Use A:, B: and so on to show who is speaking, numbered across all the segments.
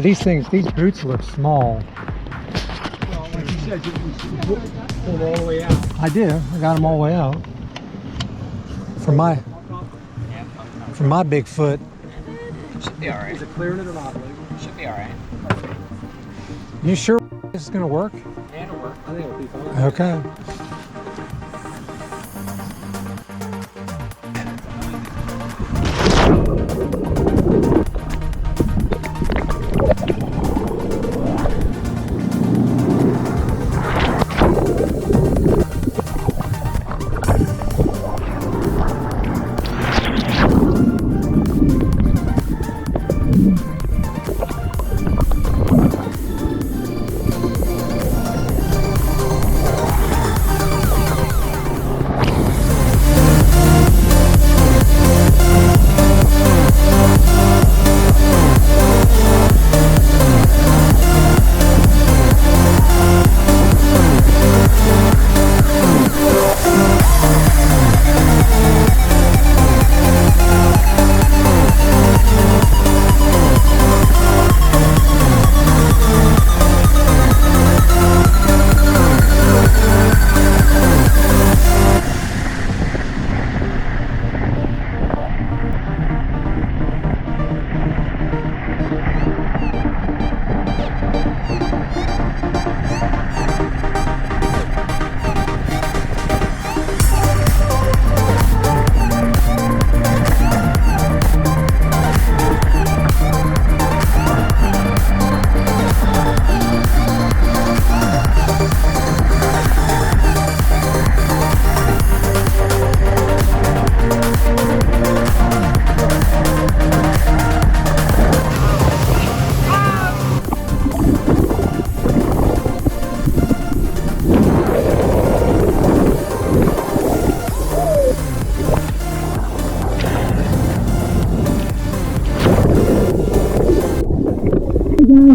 A: These boots look small.
B: Well, like you said, you pulled all the way out.
A: I do. I got them all the way out. For my big foot.
C: Should be alright.
B: Is it clearing it or not?
C: Should be alright.
A: You sure this is gonna work?
C: Yeah, it'll work.
B: I think it'll be fine.
A: Okay.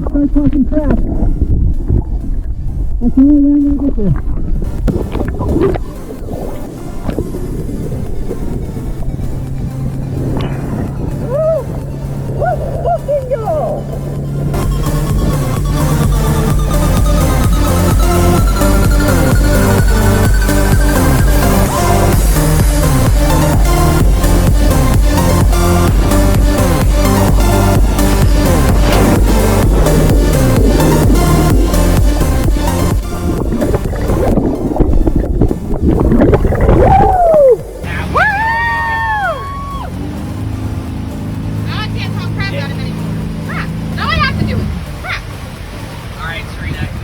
D: Start talking crap. That's the only way I'm gonna get there. Let's fucking go!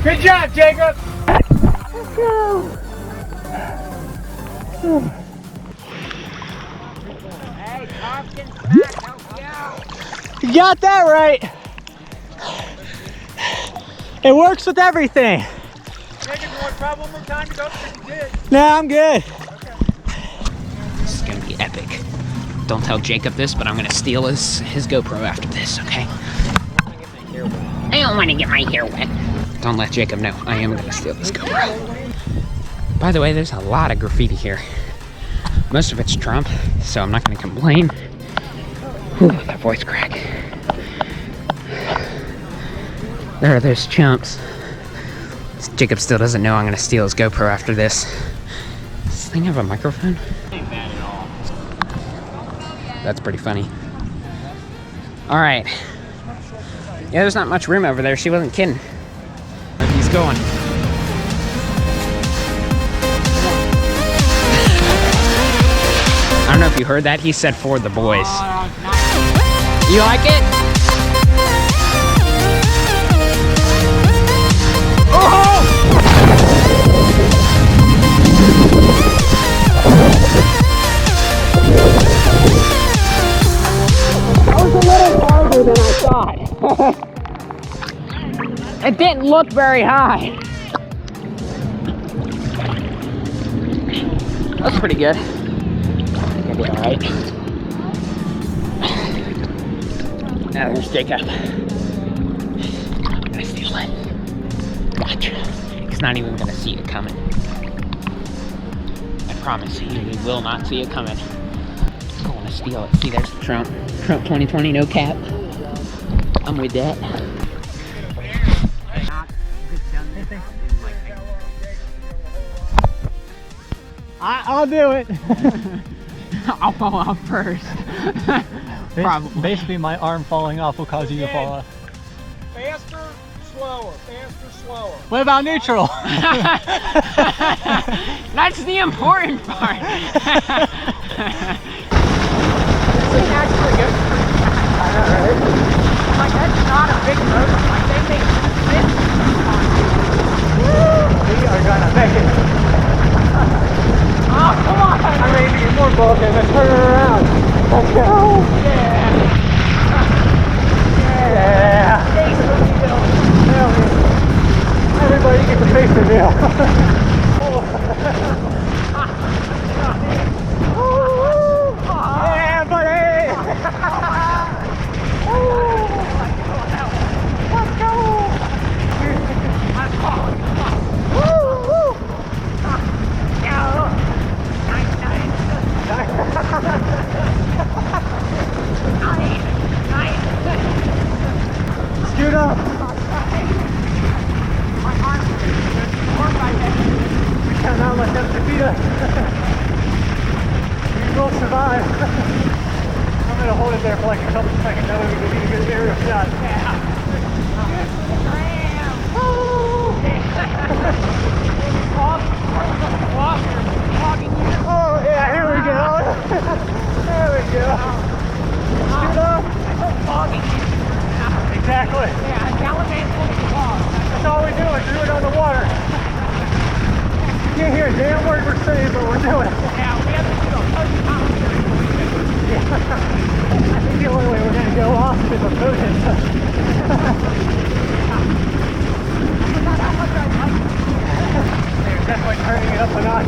B: Good job, Jacob!
D: Let's go!
C: Hey, Tompkins back, help you out.
A: You got that right. It works with everything.
B: Jacob, you want to try one more time to go? Because you did.
A: No, I'm good.
C: This is gonna be epic. Don't tell Jacob this, but I'm gonna steal his GoPro after this, okay? I don't want to get my hair wet. Don't let Jacob know. I am gonna steal this GoPro. By the way, there's a lot of graffiti here. Most of it's Trump, so I'm not gonna complain. Whew, that voice crack. There are those chumps. Jacob still doesn't know I'm gonna steal his GoPro after this. Does this thing have a microphone? Ain't bad at all. That's pretty funny. Alright. Yeah, there's not much room over there. She wasn't kidding. He's going. I don't know if you heard that. He said for the boys. You like it? Oh! That was a little farther than I thought. It didn't look very high. That's pretty good. Gonna be alright. Now there's Jacob. I'm gonna steal it. Watch. He's not even gonna see it coming. I promise you, he will not see it coming. I'm gonna steal it. See, there's Trump. Trump 2020, no cap. I'm with that.
A: anything? I'll do it.
C: I'll fall off first. Probably.
A: Basically, my arm falling off will cause you to fall off.
B: Faster, slower, faster, slower.
A: What about neutral?
C: That's the important part.
B: This is actually good.
A: I know, right?
B: Like, that's not a big motor. Like, they make this on
A: We are gonna make it.
B: Oh, come on.
A: I may be more bulky, but turn it around. Let's go.
B: Yeah.
A: Yeah.
B: Face the wheel.
A: Hell yeah. Everybody gets a face reveal. Yeah, buddy. Let's go. Scoot up. We cannot let them defeat us. We will survive. I'm gonna hold it there for like a couple seconds. That way we can get a good aerial shot. Oh yeah, here we go. There we go. Scoot up. Exactly. That's all we do is do it on the water. You can't hear a damn word we're saying, but we're doing it. I think the only way we're going to go off is a motion. They're definitely turning it up a notch.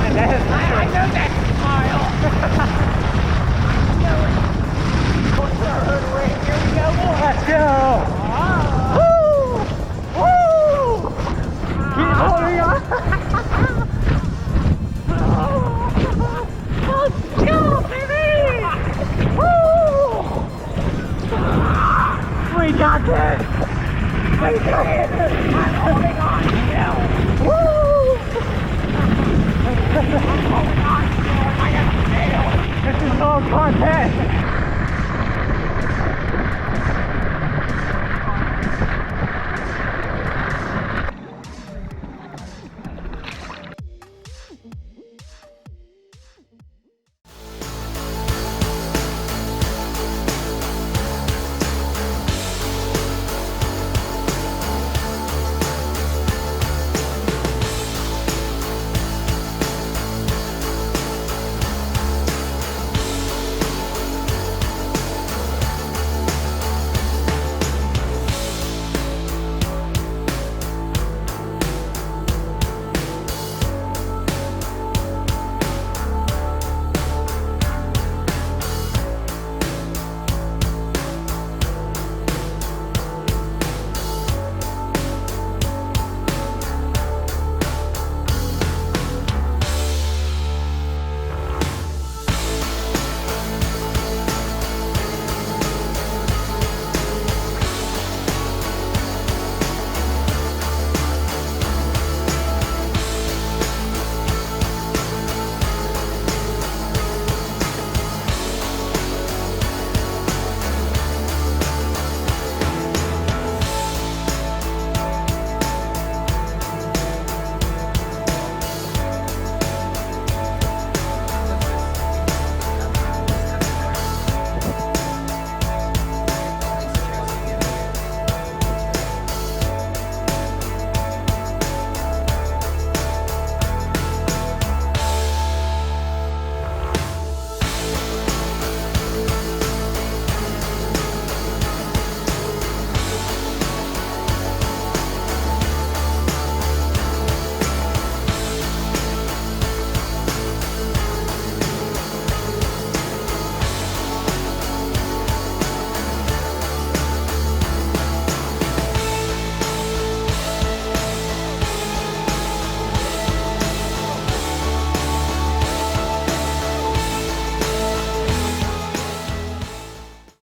A: And that is for sure.
B: I know that smile. Here we go.
A: Let's go! Woo! Woo! Keep holding on! Let's go, baby! Woo! We got this! We got it! I'm holding on still! Woo! I'm holding on still! I got the tail! This is all content!